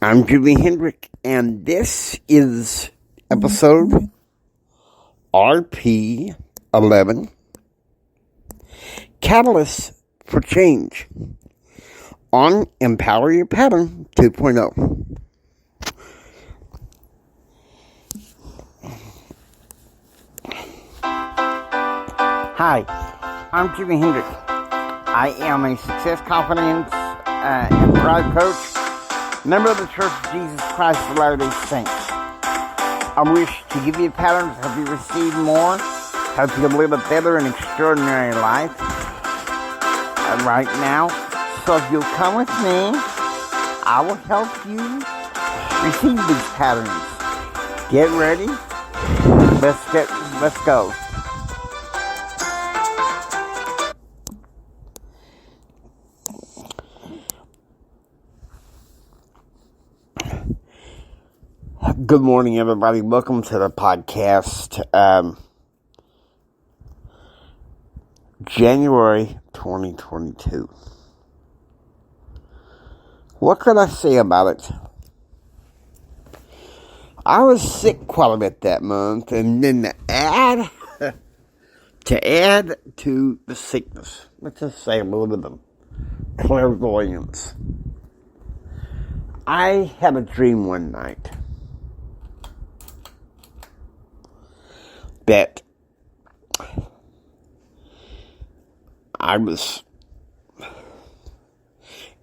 I'm Jimi Hendrick, and this is episode RP11, Catalyst for Change, on Empower Your Pattern 2.0. Hi, I'm Jimi Hendrick. I am a success, confidence, and drive coach, member of the Church of Jesus Christ of Latter-day Saints. I wish to give you patterns to help you receive more, help you live a better and extraordinary life right now. So if you'll come with me, I will help you receive these patterns. Get ready. Let's go. Good morning, everybody. Welcome to the podcast. January 2022. What could I say about it? I was sick quite a bit that month, and then to add to the sickness, let's just say a little bit of clairvoyance. I had a dream one night that I was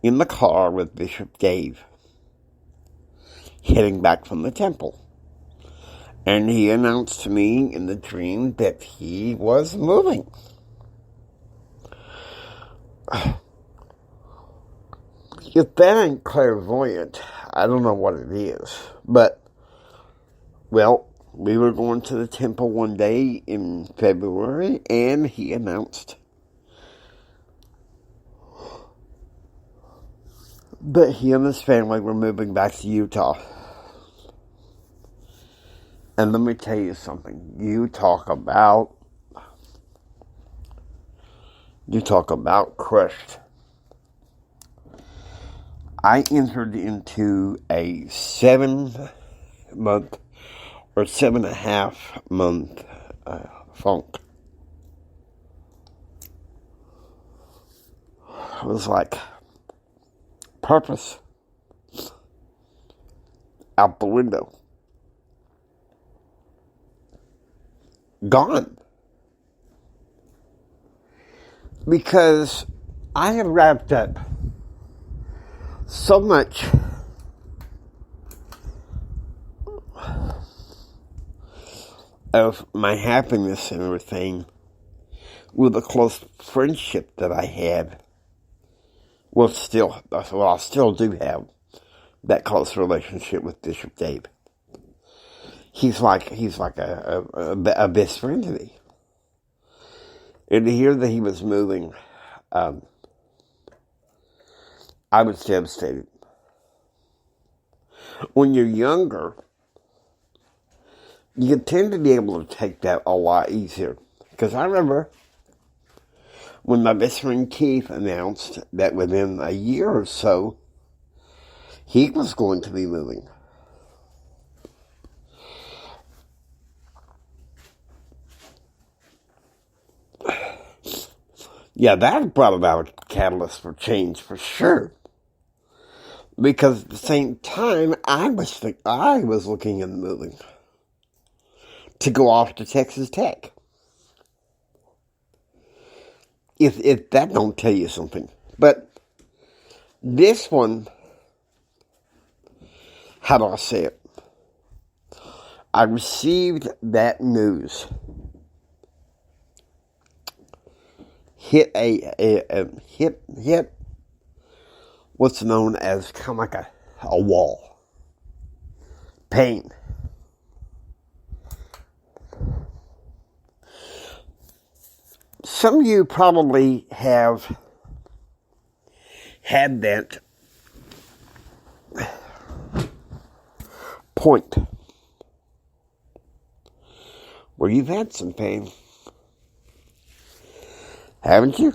in the car with Bishop Dave, heading back from the temple. And he announced to me in the dream that he was moving. If that ain't clairvoyant, I don't know what it is. But, well, we were going to the temple one day in February, and he announced that he and his family were moving back to Utah. And let me tell you something. You talk about crushed. I entered into a 7-month or 7.5-month funk. It was like purpose out the window. Gone. Because I had wrapped up so much of my happiness and everything with a close friendship that I had. I still do have that close relationship with Bishop Dave. He's like a best friend to me. And to hear that he was moving, I was devastated. When you're younger, you tend to be able to take that a lot easier. Because I remember when my best friend Keith announced that within a year or so, he was going to be moving. Yeah, that brought about a catalyst for change for sure. Because at the same time, I was looking and moving to go off to Texas Tech. If that don't tell you something. But this one, how do I say it? I received that news. Hit what's known as kind of like a wall. Pain. Some of you probably have had that point where you've had some pain. Haven't you?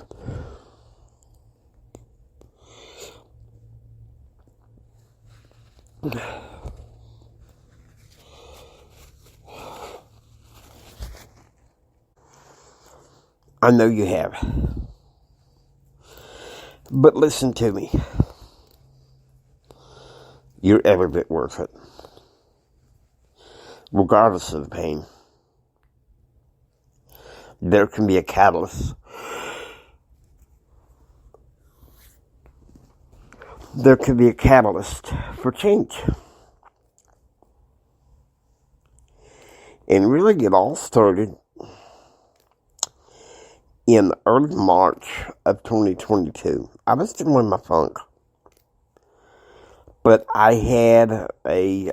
I know you have. But listen to me. You're every bit worth it. Regardless of the pain. There can be a catalyst. There can be a catalyst for change. And really it all started in early March of 2022. I was still in my funk. But I had a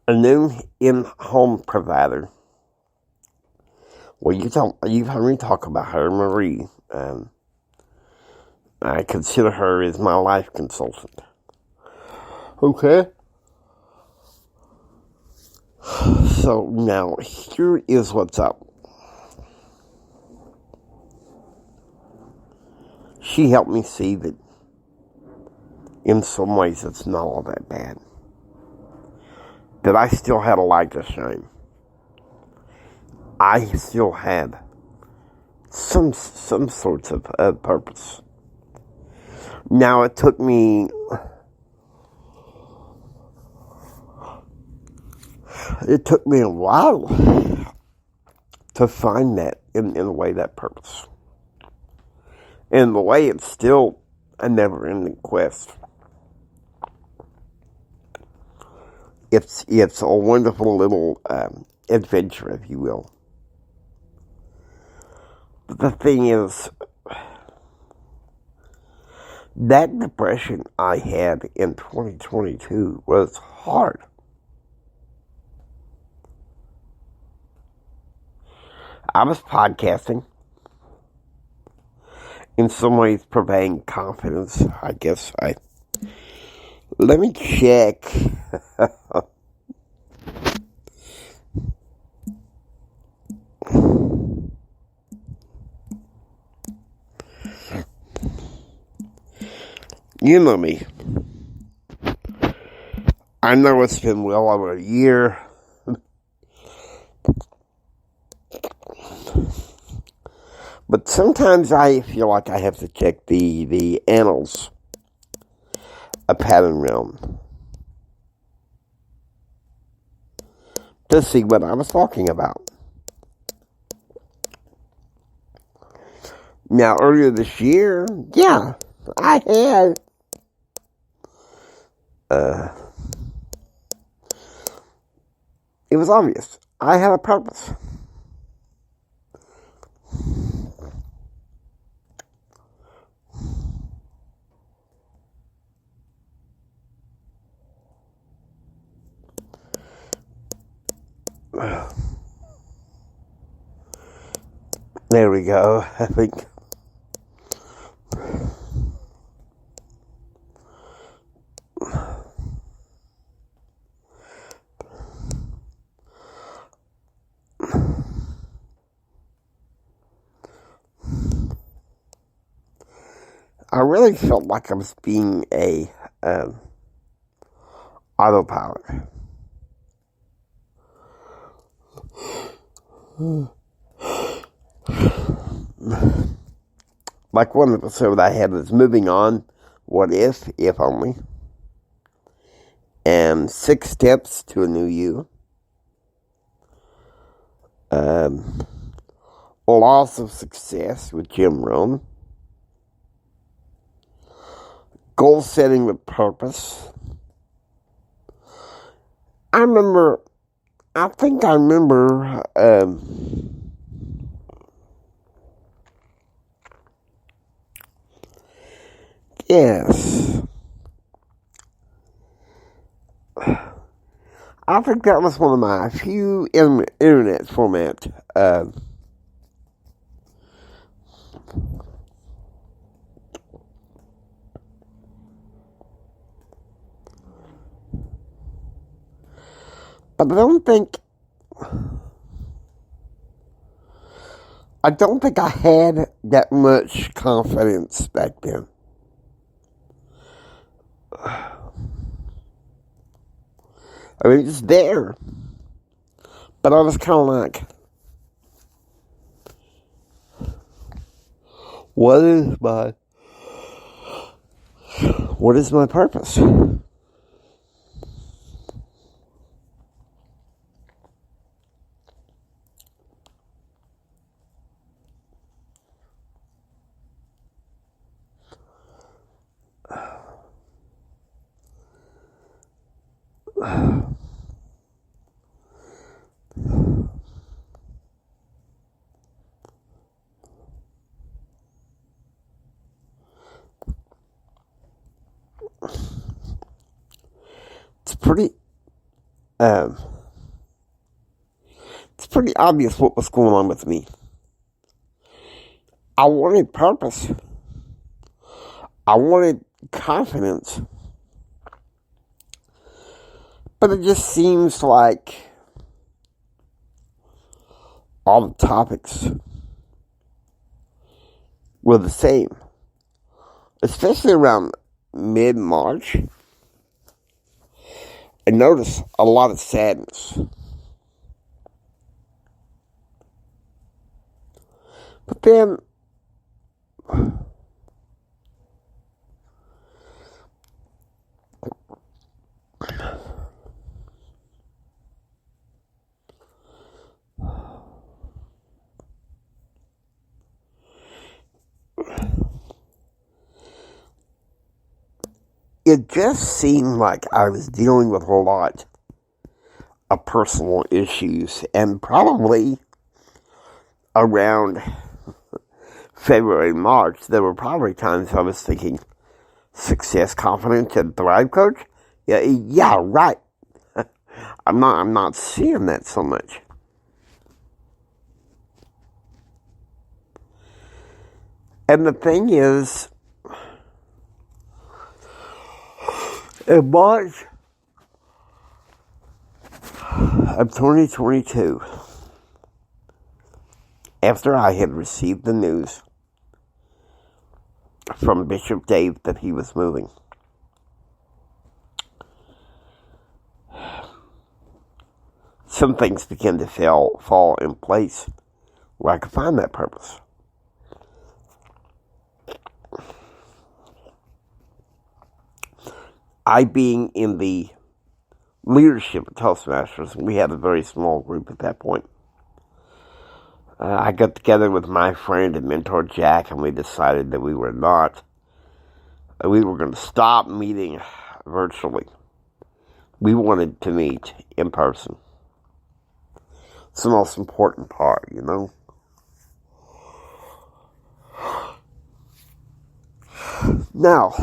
new in-home provider. Well, you've heard me talk about her, Marie. I consider her as my life consultant. Okay. So now, here is what's up. She helped me see that in some ways it's not all that bad. That I still had a light to shine. I still had some sorts of purpose. Now it took me a while to find that in a way, that purpose. In the way, it's still a never-ending quest. It's a wonderful little adventure, if you will. But the thing is, that depression I had in 2022 was hard. I was podcasting. In some ways, providing confidence, I guess. Let me check. You know me. I know it's been well over a year. But sometimes I feel like I have to check the annals of Pattern Realm to see what I was talking about. Now, earlier this year, yeah, I had it was obvious. I had a purpose. There we go, I think. I really felt like I was being a autopilot. Like one episode I had was Moving On, What If Only, and 6 Steps to a New You, Laws of Success with Jim Rohn, Goal Setting with Purpose. I think I remember yes. I think that was one of my few internet format but I don't think I had that much confidence back then. I mean, it's there. But I was kind of like, what is my purpose? It's pretty obvious what was going on with me. I wanted purpose. I wanted confidence. But it just seems like all the topics were the same. Especially around mid-March. I noticed a lot of sadness. But then, it just seemed like I was dealing with a lot of personal issues, and probably around February, March, there were probably times I was thinking, success, confidence, and thrive coach? Yeah, right. I'm not seeing that so much. And the thing is, in March of 2022, after I had received the news from Bishop Dave that he was moving, some things began to fall in place where I could find that purpose. I being in the leadership of Toastmasters, we had a very small group at that point. I got together with my friend and mentor Jack, and we decided that we were going to stop meeting virtually. We wanted to meet in person. It's the most important part, you know? Now,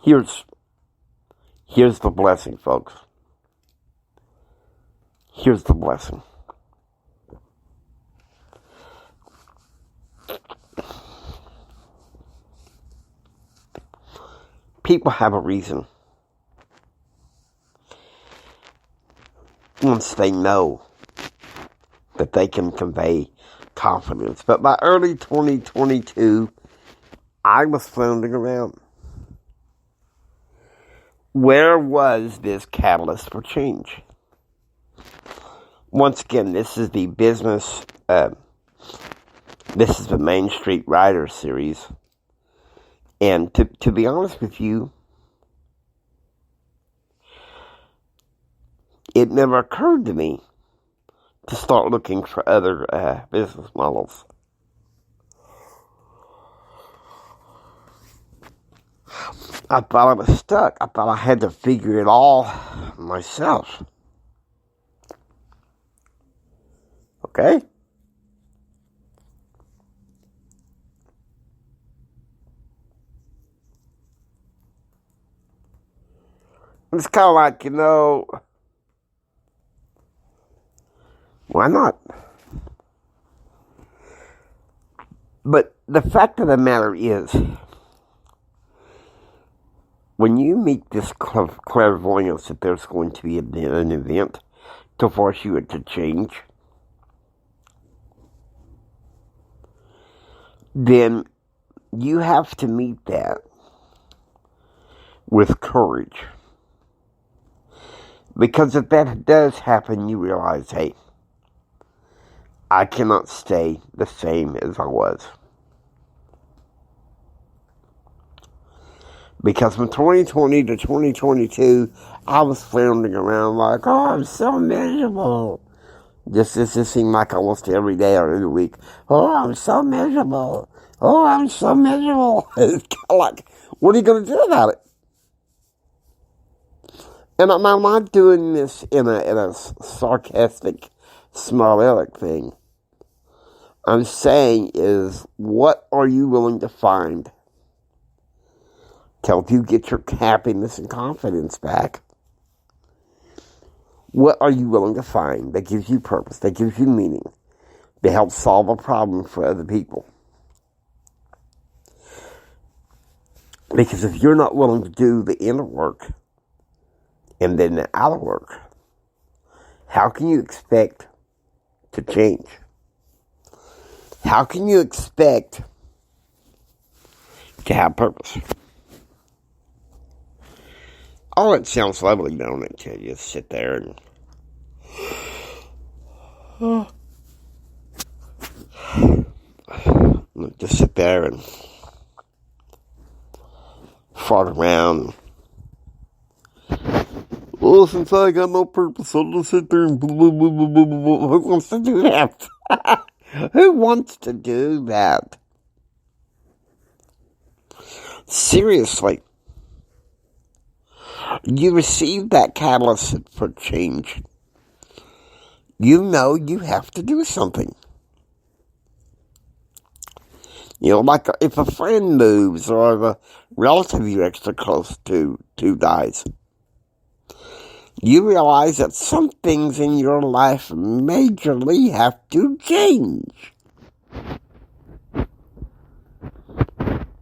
here's the blessing, folks. Here's the blessing. People have a reason. Once they know that they can convey confidence. But by early 2022, I was floundering around. Where was this catalyst for change? Once again, this is the this is the Main Street Rider series. And to be honest with you, it never occurred to me to start looking for other business models. I thought I was stuck. I thought I had to figure it all myself. Okay? It's kind of like, why not? But the fact of the matter is, when you meet this clairvoyance that there's going to be an event to force you to change, then you have to meet that with courage. Because if that does happen, you realize, hey, I cannot stay the same as I was. Because from 2020 to 2022, I was floundering around like, oh, I'm so miserable. Just seemed like almost every day or every week. Oh, I'm so miserable. Oh, I'm so miserable. It's kind of like, what are you going to do about it? And I'm not doing this in a sarcastic, smart-aleck thing. I'm saying is, what are you willing to find to help you get your happiness and confidence back? What are you willing to find that gives you purpose, that gives you meaning, to help solve a problem for other people? Because if you're not willing to do the inner work and then the outer work, how can you expect to change? How can you expect to have purpose? Oh, it sounds lovely, don't it? To just sit there and just sit there and fart around. Oh, since I got no purpose, I'll just sit there and blah, blah, blah, blah, blah, blah. Who wants to do that? Who wants to do that? Seriously. You received that catalyst for change. You know you have to do something. You know, like if a friend moves or if a relative you're extra close to dies, you realize that some things in your life majorly have to change.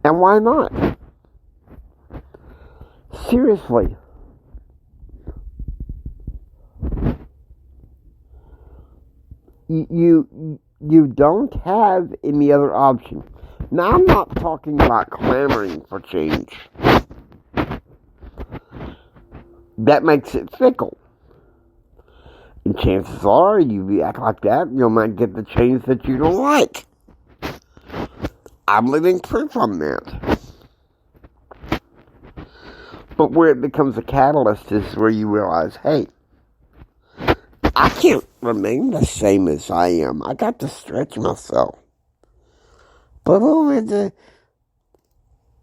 And why not? Seriously. You don't have any other option. Now, I'm not talking about clamoring for change. That makes it fickle. And chances are, you act like that, you might get the change that you don't like. I'm living proof on that. But where it becomes a catalyst is where you realize, hey, I can't remain the same as I am. I got to stretch myself. But wait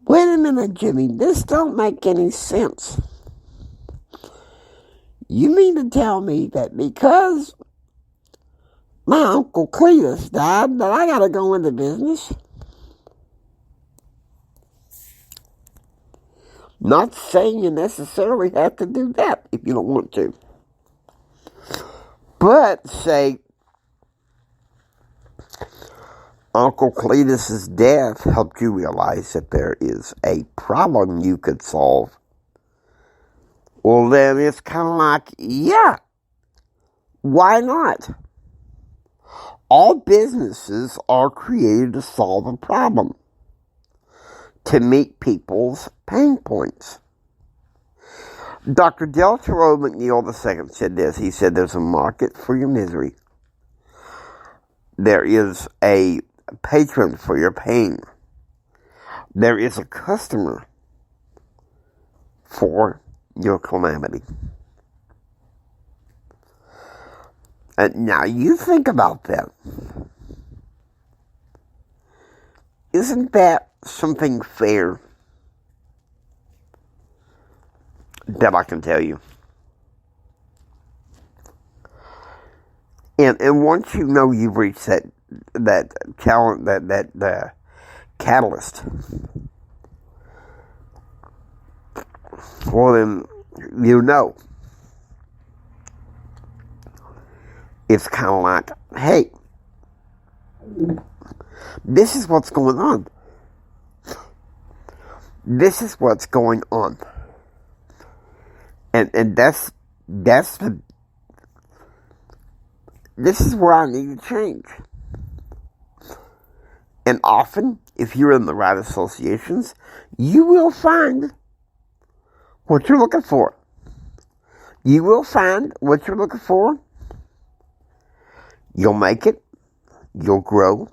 a minute, Jimmy, this don't make any sense. You mean to tell me that because my Uncle Cletus died, that I gotta go into business? Not saying you necessarily have to do that if you don't want to. But say Uncle Cletus's death helped you realize that there is a problem you could solve. Well, then it's kind of like, yeah, why not? All businesses are created to solve a problem, to meet people's pain points. Dr. Deltaro McNeil II said this. He said, there's a market for your misery. There is a patron for your pain. There is a customer for your calamity. And now you think about that. Isn't that something fair that I can tell you? And once you know you've reached that talent, that catalyst, well then you know it's kind of like, hey, this is what's going on. This is what's going on. And that's the, this is where I need to change. And often if you're in the right associations, you will find what you're looking for. You will find what you're looking for. You'll make it. You'll grow.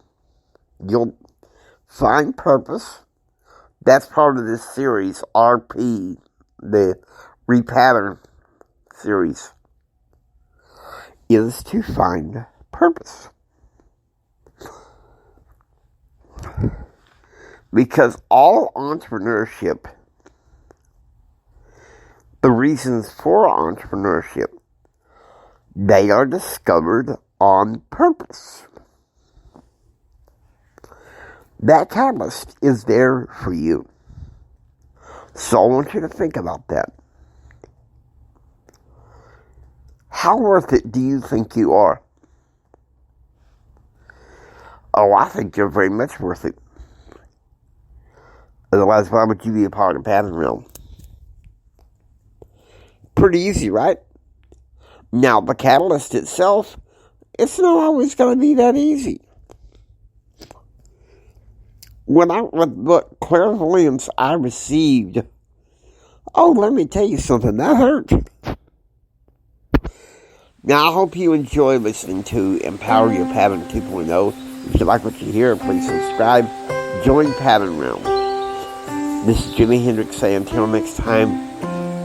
You'll find purpose. That's part of this series, RP, the Repattern series, is to find purpose. Because all entrepreneurship, the reasons for entrepreneurship, they are discovered on purpose. That catalyst is there for you. So I want you to think about that. How worth it do you think you are? Oh, I think you're very much worth it. Otherwise, why would you be a part of Pattern Realm? Pretty easy, right? Now, the catalyst itself, it's not always going to be that easy. With Claire Williams, I received, let me tell you something, that hurt. Now, I hope you enjoy listening to Empower Your Pattern 2.0. If you like what you hear, please subscribe. Join Pattern Realm. This is Jimi Hendrix saying, until next time,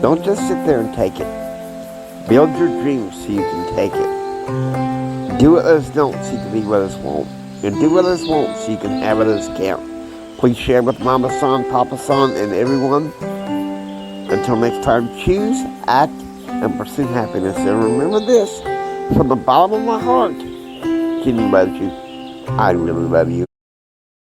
don't just sit there and take it. Build your dreams so you can take it. Do what others don't so you can be what others won't. And do what others won't so you can have what others can't. Please share with Mama Son, Papa Son, and everyone. Until next time, choose, act, and pursue happiness. And remember this, from the bottom of my heart, Jimmy loves you. I really love you.